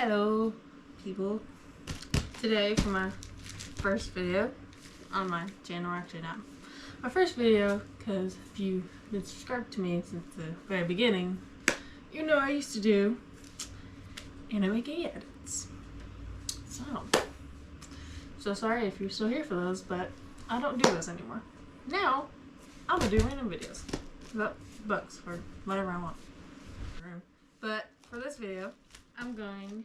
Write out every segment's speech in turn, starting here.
Hello people. Today for my first video on my channel, actually not my first video, because if you've been subscribed to me since the very beginning, you know I used to do anime gay edits. So sorry if you're still here for those, but I don't do those anymore. Now I'm gonna do random videos about books or whatever I want. But for this video, I'm going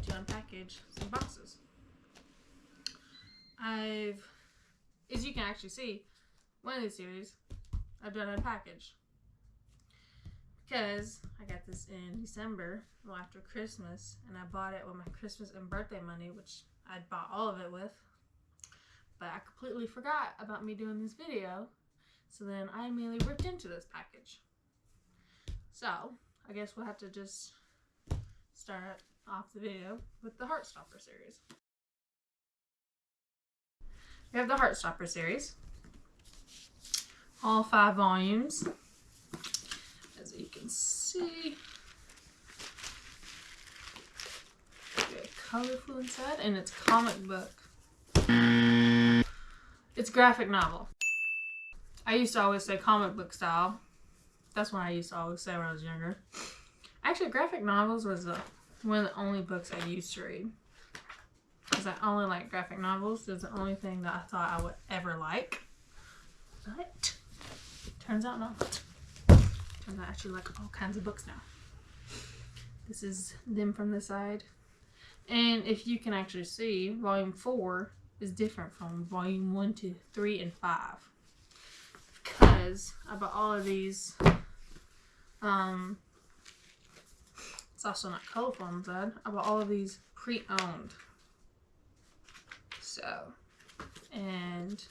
to unpackage some boxes. As you can actually see, one of these series I've done unpackaged, because I got this in December, well after Christmas, and I bought it with my Christmas and birthday money, which I'd bought all of it with, but I completely forgot about me doing this video, so then I immediately ripped into this package. So I guess we'll have to just start off the video with the Heartstopper series. We have the Heartstopper series, all 5 volumes, as you can see. Very colorful inside, and it's comic book. It's graphic novel. I used to always say comic book style. That's what I used to always say when I was younger. Actually, graphic novels was one of the only books I used to read. Because I only like graphic novels. It was the only thing that I thought I would ever like. But turns out not. Turns out I actually like all kinds of books now. This is them from the side. And if you can actually see, volume 4 is different from volume 1, 2, 3, and 5. Because I bought all of these. It's also not colorful inside. I bought all of these pre-owned. So, and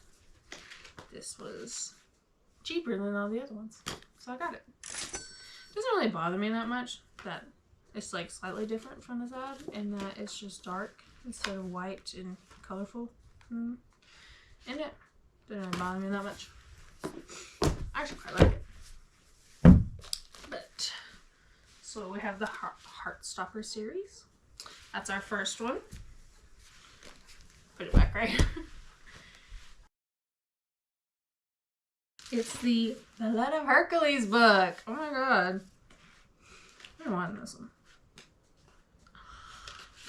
this was cheaper than all the other ones. So I got it. It doesn't really bother me that much that it's like slightly different from the side and that it's just dark instead of white and colorful. And it doesn't really bother me that much. I actually quite like it. But, so we have the Heartstopper series. That's our first one. Put it back right. It's the Ballad of Hercules book. Oh my god. I want this one.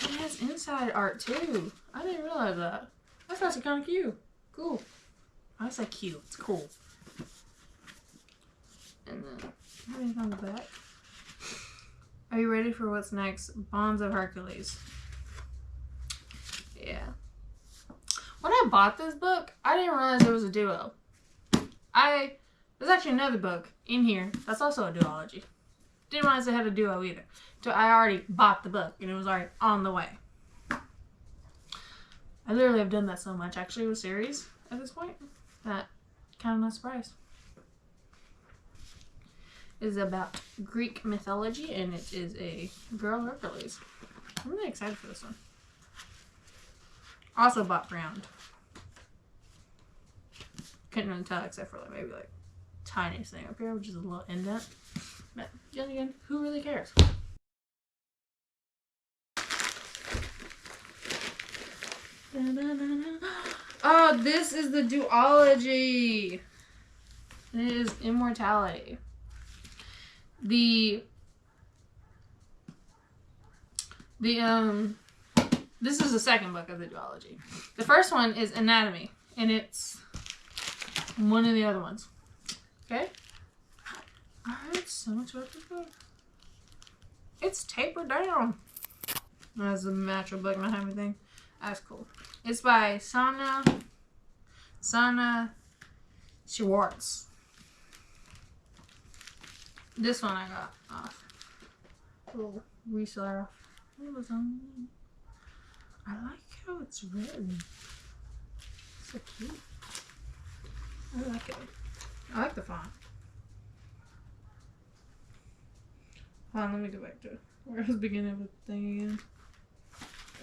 It has inside art too. I didn't realize that. That's actually kind of cute. Cool. I say cute. It's cool. And then, everything on the back. Are you ready for what's next? Bonds of Hercules. Yeah. When I bought this book, I didn't realize it was a duo. There's actually another book in here that's also a duology. Didn't realize it had a duo either. So I already bought the book and it was already on the way. I literally have done that so much actually with series at this point that kind of not surprised. It is about Greek mythology and it is a girl Hercules. I'm really excited for this one. Also bought Browned. Couldn't really tell except for like maybe like tiniest thing up here, which is a little indent. But then again, who really cares? Oh, this is the duology. It is Immortality. This is the second book of the duology. The first one is Anatomy, and it's one of the other ones. Okay? I heard so much about this book. It's tapered down. That's a natural book, not everything. That's cool. It's by Sana Schwartz. This one I got off. A little reseller off Amazon. I like how it's written. So cute. I like it. I like the font. Hold on, let me go back to where I was beginning with the thing again.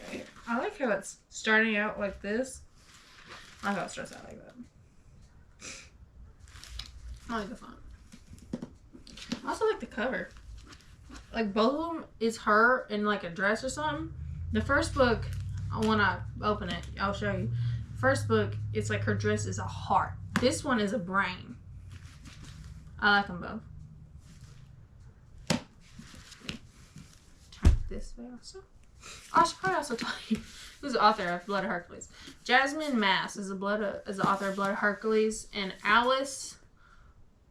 Right here. I like how it's starting out like this. I like how it starts out like that. I like the font. I also like the cover. like both of them is her in like a dress or something. The first book, when I open it, I'll show you. First book, it's like her dress is a heart. This one is a brain. I like them both. Turn this way also. I should probably also tell you who's the author of Blood of Hercules. Jasmine Mass is the author of Blood of Hercules, and Alice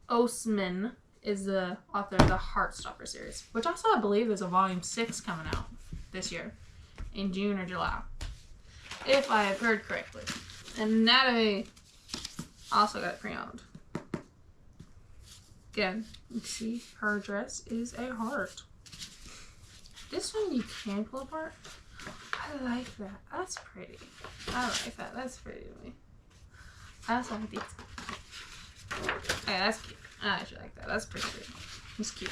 Oseman is the author of the Heartstopper series, which also I believe is a volume 6 coming out this year in June or July, if I have heard correctly. Anatomy also got pre-owned. Again, you see her dress is a heart. This one you can pull apart. I like that. That's pretty. I like that. That's pretty to me. I also like these. Okay, that's cute. I actually like that. That's pretty good. It's cute.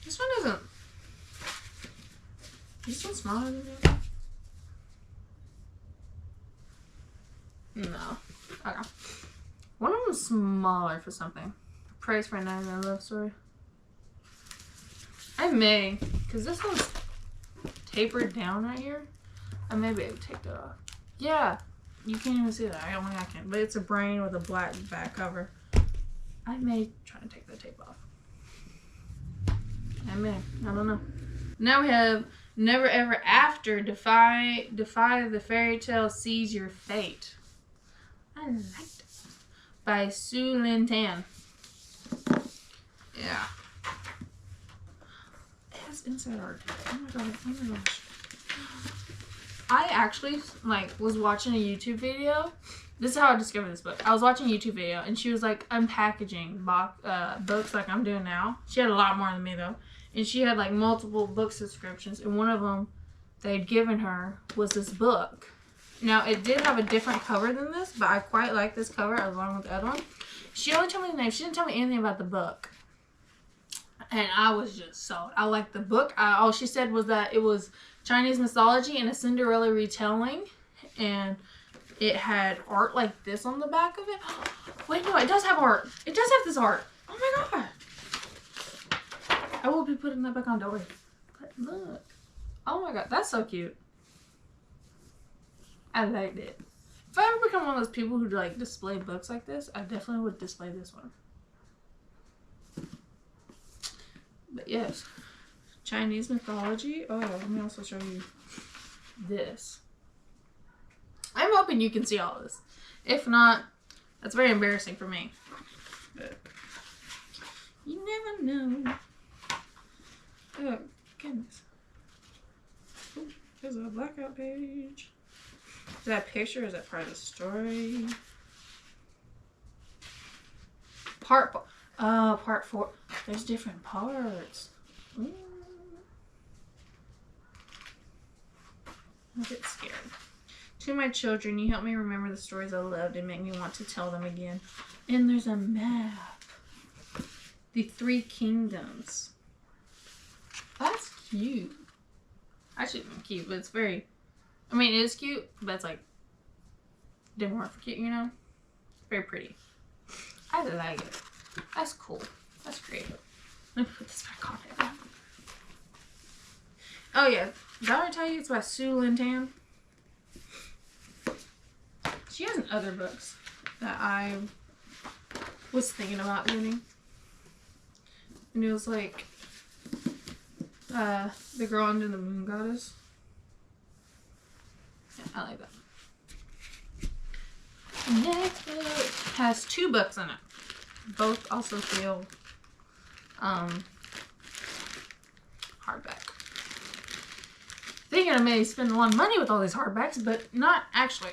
This one isn't. Is this one smaller than the other? No. Okay. One of them's smaller for something. Praise for a Night in Love Story. I may, because this one's tapered down right here. I may be able to take that off. Yeah, you can't even see that. I can. But it's a brain with a black back cover. I may try to take the tape off. I may. I don't know. Now we have Never Ever After. Defy the fairy tale, seize your fate. I like that. By Su Lin Tan. Yeah. It has inside art. Oh my god. Oh my gosh. I actually was watching a YouTube video. This is how I discovered this book. I was watching a YouTube video and she was like unpackaging books like I'm doing now. She had a lot more than me though. And she had like multiple book subscriptions, and one of them they'd given her was this book. Now it did have a different cover than this, but I quite like this cover along with the other one. She only told me the name. She didn't tell me anything about the book. And I was just sold. I liked the book. All she said was that it was Chinese mythology and a Cinderella retelling. And it had art like this on the back of it. Wait, no, it does have art. It does have this art. Oh my god. I will be putting that back on, don't worry. But look. Oh my god, that's so cute. I liked it. If I ever become one of those people who like display books like this, I definitely would display this one. But yes, Chinese mythology. Oh, let me also show you this. I'm hoping you can see all of this. If not, that's very embarrassing for me. But you never know. Oh, goodness. Ooh, there's a blackout page. Is that a picture or is that part of the story? Part 4. There's different parts. Ooh. I get scared. To my children, you help me remember the stories I loved and make me want to tell them again. And there's a map. The 3 kingdoms. That's cute. Actually, not cute, but it's very... I mean, it is cute, but it's like... didn't work for cute, you know? Very pretty. I like it. That's cool. That's creative. Let me put this back on it. Oh yeah, did I already tell you it's by Su Lin Tan? She has other books that I was thinking about getting. And it was like The Girl Under the Moon Goddess. Yeah, I like that. Next book has 2 books in it. Both also feel hardback. Thinking I may spend a lot of money with all these hardbacks, but not actually.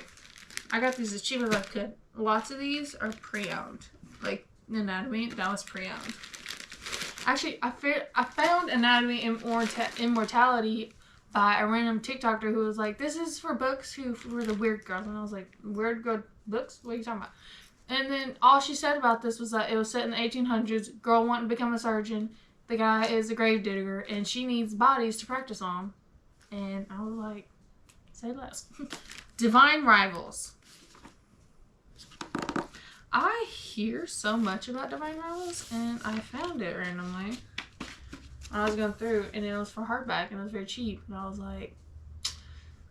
I got these as cheap as I could. Lots of these are pre-owned. Like Anatomy, that was pre-owned. Actually, I found Anatomy Immortality by a random TikToker who was like, this is for books for the weird girls. And I was like, weird girl books? What are you talking about? And then all she said about this was that it was set in the 1800s. Girl wanting to become a surgeon. The guy is a grave digger, and she needs bodies to practice on. And I was like, say less. Divine Rivals. I hear so much about Divine Rivals, and I found it randomly when I was going through, and it was for hardback, and it was very cheap. And I was like,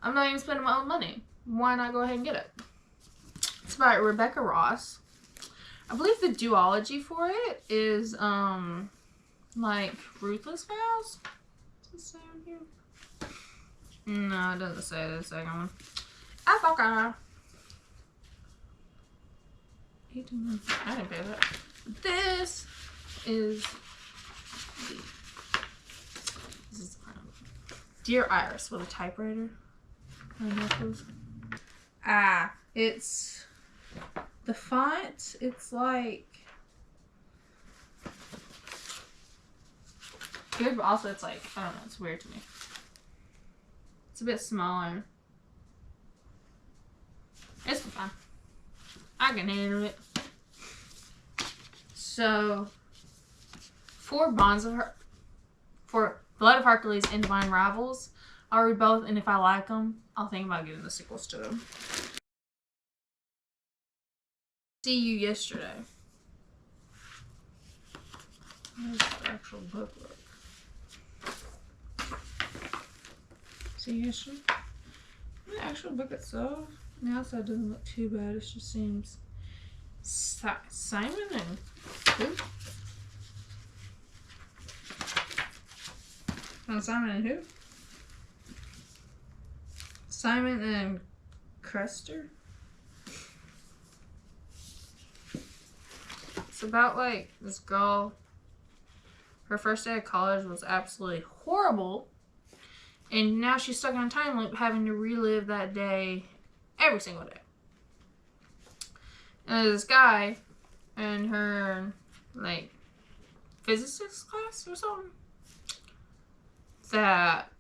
I'm not even spending my own money. Why not go ahead and get it? It's by Rebecca Ross. I believe the duology for it is like Ruthless Vows. Does it say on here? No, it doesn't say the second one. I thought I didn't pay that. This is Dear Iris with a typewriter. It's the font. It's like good, but also it's like, I don't know. It's weird to me. It's a bit smaller. It's fine. I can handle it. So, for Blood of Hercules and Divine Rivals, I'll read both, and if I like them, I'll think about getting the sequels to them. See You Yesterday. Where's the actual book look? See You Yesterday? The actual book itself, the outside doesn't look too bad. It just seems Simon and who? Oh, Simon and who? Simon and Crester? It's about like this girl. Her first day of college was absolutely horrible. And now she's stuck on a time loop having to relive that day every single day. And there's this guy in her, like, physics class or something that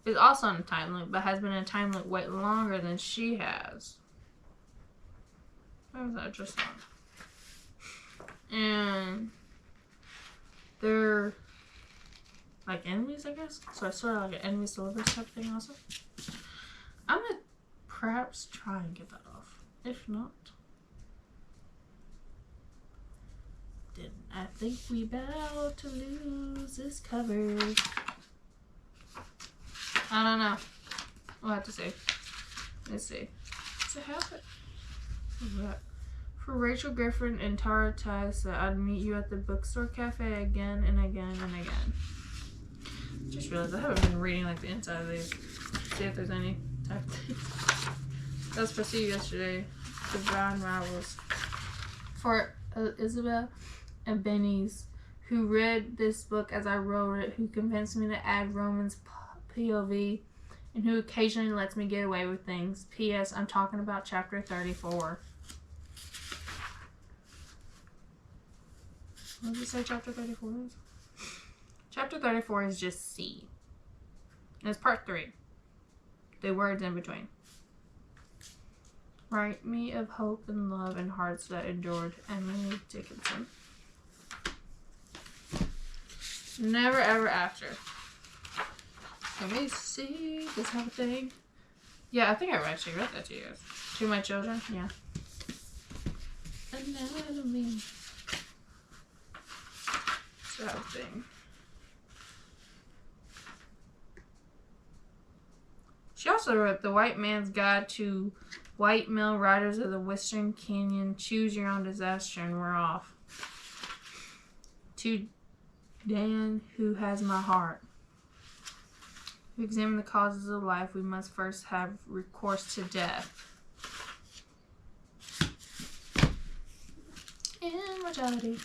is also in a time loop, but has been in a time loop way longer than she has. Why was that just on? And they're like enemies, I guess. So it's sort of like an enemies to lovers type thing also. I'm gonna perhaps try and get that off. If not, then I think we about to lose this cover. I don't know. We'll have to see. Let's see. Does it have it? What's that? For Rachel Griffin and Tara Tice, I'd meet you at the bookstore cafe again and again and again. Just realized I haven't been reading like the inside of these. See if there's any type of things. That was for See You Yesterday. Divine Rivals. For Isabel and Benny's, who read this book as I wrote it, who convinced me to add Roman's POV, and who occasionally lets me get away with things. P.S. I'm talking about chapter 34. What does it say chapter 34 is? Chapter 34 is just C. And it's part 3. The words in between. Write me of hope and love and hearts that endured. Emily Dickinson. Never Ever After. Let me see. Does it have a thing? Yeah, I think I actually read that to you guys. To My Children? Yeah. Anatomy. So that thing. She also wrote The White Man's Guide to White Male Riders of the Western Canyon. Choose Your Own Disaster, and we're off. To Dan, Who Has My Heart. To examine the causes of life, we must first have recourse to death. Immortality.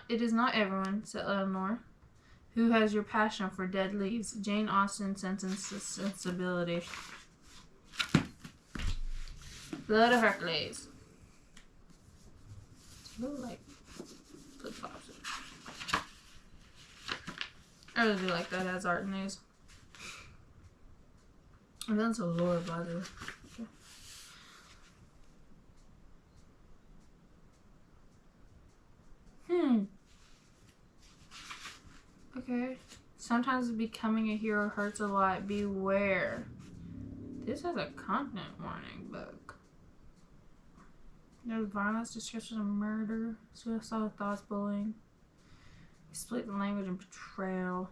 It is not everyone, said Eleanor, who has your passion for dead leaves. Jane Austen, Sense and Sensibility. Blood of Hercules. It's a little like flip-flops. I really do like that as art in these. And that's a lore, by the way. Okay. Sometimes becoming a hero hurts a lot. Beware. This has a content warning book. There's violence, description of murder, suicidal thoughts, bullying, explicit language, and betrayal.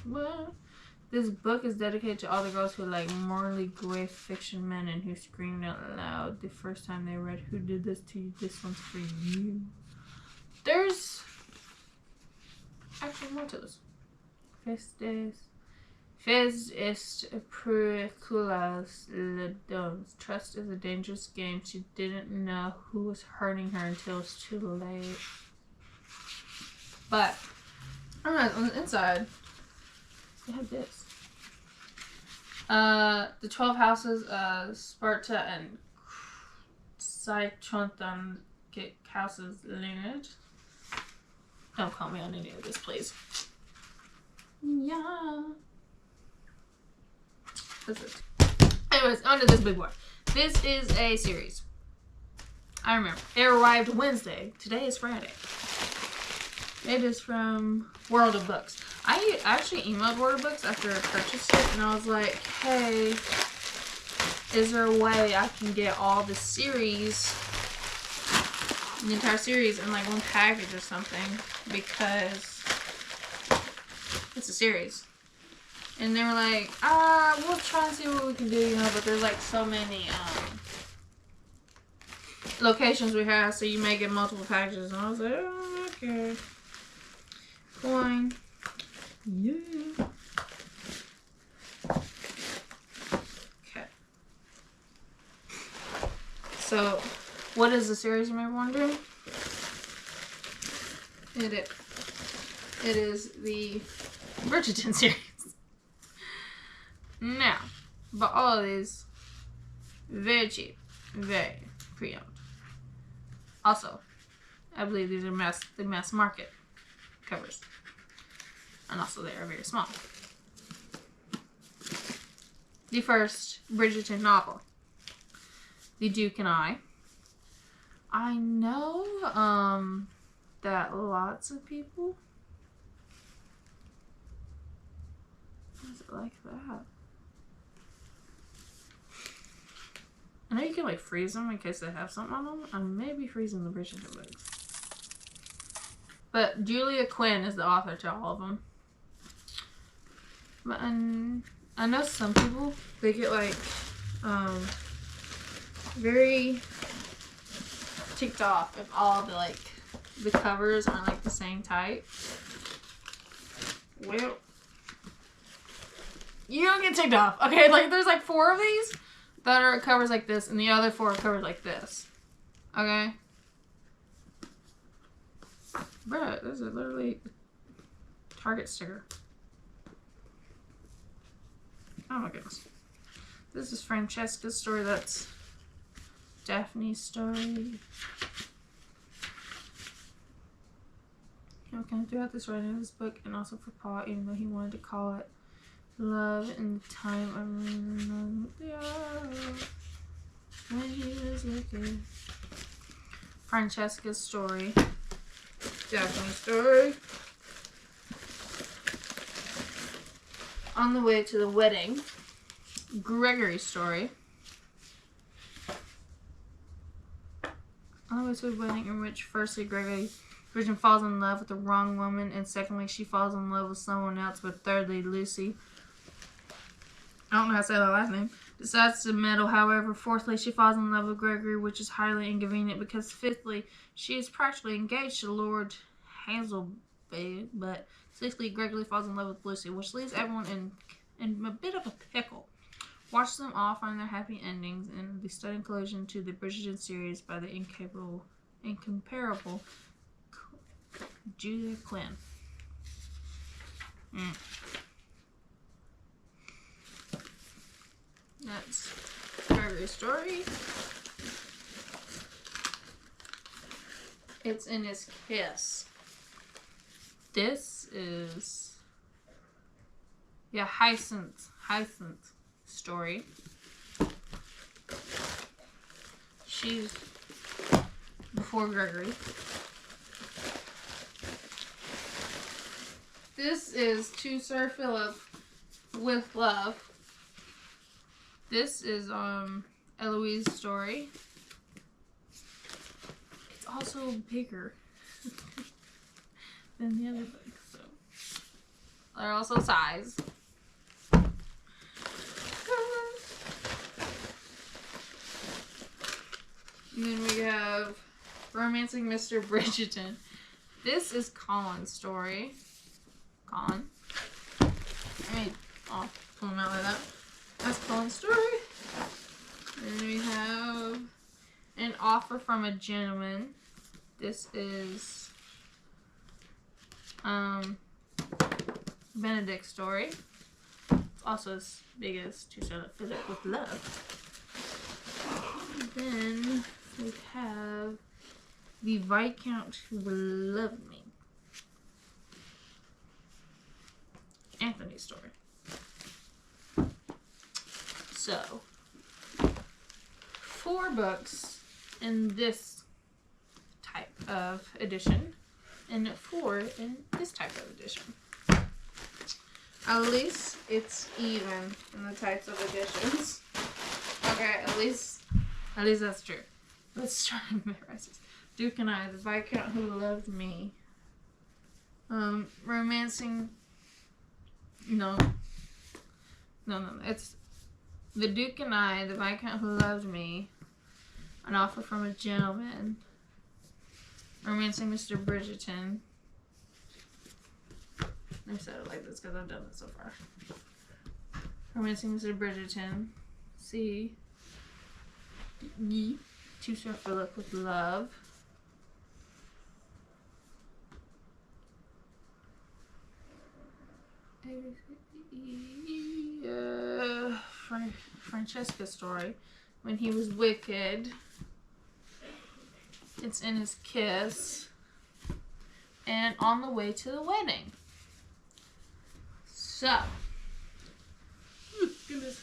What? This book is dedicated to all the girls who like morally gray fiction men and who screamed out loud the first time they read "Who Did This to You? This One's for You." There's actually more to this. Fez est periculos ledons. Trust is a dangerous game. She didn't know who was hurting her until it was too late. But, alright, on the inside, they have this. The 12 houses of Sparta and Citronthon houses lineage. Don't call me on any of this, please. Yeah. That's it. Anyways, on to this big one. This is a series. I remember. It arrived Wednesday. Today is Friday. It is from World of Books. I actually emailed World of Books after I purchased it, and I was like, hey, is there a way I can get all the series, the entire series, in like one package or something? Because it's a series. And they were like, we'll try and see what we can do, you know, but there's like so many locations we have, so you may get multiple packages. And I was like, oh, okay. Fine. Yeah. Okay. So, what is the series, you may be wondering? It is the Bridgerton series. Now, but all of these, very cheap, very pre-owned. Also, I believe these are the mass market covers. And also they are very small. The first Bridgerton novel, The Duke and I. I know that lots of people does it like that. I know you can like freeze them in case they have something on them. I may be freezing the Bridgerton books. But Julia Quinn is the author to all of them. But I know some people, they get like very ticked off if all the like the covers are like the same type. Well, you don't get ticked off. Okay, like there's like 4 of these that are covers like this, and the other 4 are covers like this. Okay? Bruh, this is literally a Target sticker. Oh my goodness. This is Francesca's story. That's Daphne's story. Okay, throughout this writing of this book, and also for Paul, even though he wanted to call it Love in the Time of when he was looking. Francesca's story. Daphne's story. On the way to the wedding. Gregory's story. On the way to the wedding, in which firstly Gregory Virgin falls in love with the wrong woman, and secondly she falls in love with someone else, but thirdly Lucy, I don't know how to say that last name, decides to meddle. However, fourthly she falls in love with Gregory, which is highly inconvenient because fifthly she is practically engaged to Lord Hazelby, but sixthly Gregory falls in love with Lucy, which leaves everyone in a bit of a pickle. Watch them all find their happy endings in the stunning conclusion to the Bridgerton series by the incomparable Julia Quinn. That's Gregory's story. It's in his kiss. This is Hyacinth's story. She's before Gregory. This is To Sir Philip with Love. This is Eloise's story. It's also bigger than the other book, so they're also size. And then we have Romancing Mr. Bridgerton. This is Colin's story. Colin. I'll pull him out like that. That's Colin's story. And then we have An Offer from a Gentleman. This is Benedict's story. It's also as big as To Shut Up Philip with Love. And then we have The Viscount Who Loved Me. Anthony's story. So, 4 books in this type of edition, and 4 in this type of edition. At least it's even in the types of editions. Okay, at least that's true. Let's try and memorize this. Duke and I, The Viscount Who Loved Me. Romancing. No. It's The Duke and I, The Viscount Who Loved Me. An Offer from a Gentleman. Romancing Mr. Bridgerton. I said it like this because I've done it so far. Romancing Mr. Bridgerton. C. E. To Shut Philip with Love. Francesca's story. When He Was Wicked. It's In His Kiss. And On the Way to the Wedding. So. Goodness.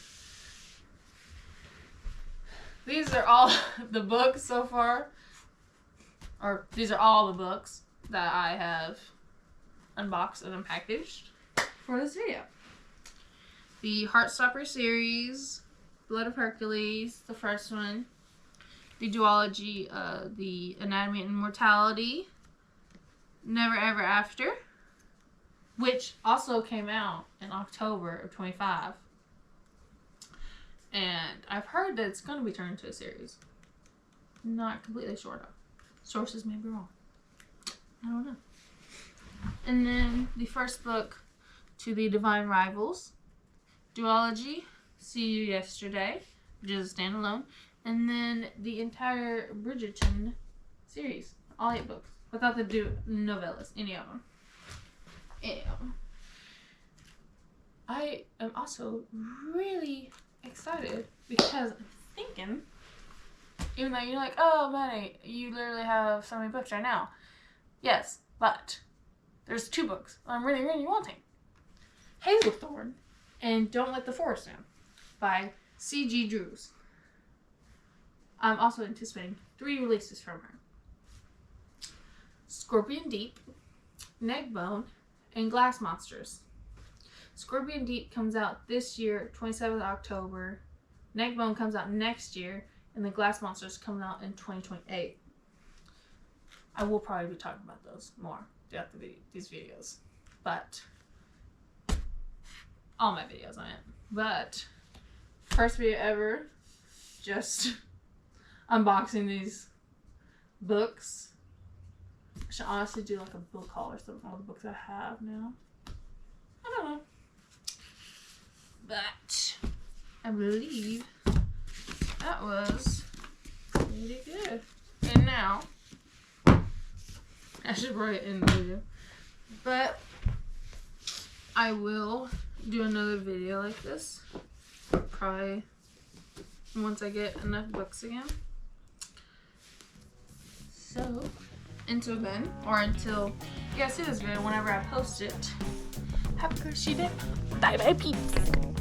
These are all the books so far. Or these are all the books that I have unboxed and unpackaged for this video. The Heartstopper series, Blood of Hercules, the first one. The duology, The Anatomy and Immortality, Never Ever After, which also came out in October of 25. And I've heard that it's going to be turned into a series. Not completely sure though. Sources may be wrong. I don't know. And then the first book to the Divine Rivals duology, See You Yesterday, which is a standalone. And then the entire Bridgerton series, all 8 books, without the novellas, any of them. I am also really excited because I'm thinking, even though you're like, oh, Maddie, you literally have so many books right now. Yes, but there's 2 books I'm really, really wanting. Hazelthorn and Don't Let the Forest Down by C.G. Drews. I'm also anticipating 3 releases from her. Scorpion Deep, Neckbone, and Glass Monsters. Scorpion Deep comes out this year, 27th October. Neckbone comes out next year, and the Glass Monsters comes out in 2028. I will probably be talking about those more throughout these videos. But, all my videos on it. But, first video ever, just unboxing these books. I should honestly do like a book haul or something, all the books I have now. I don't know. But I believe that was pretty good. And now, I should probably end the video. But I will do another video like this. Probably once I get enough books again. So, until then, or until you guys see this video, whenever I post it, have a great day. Bye bye, peeps.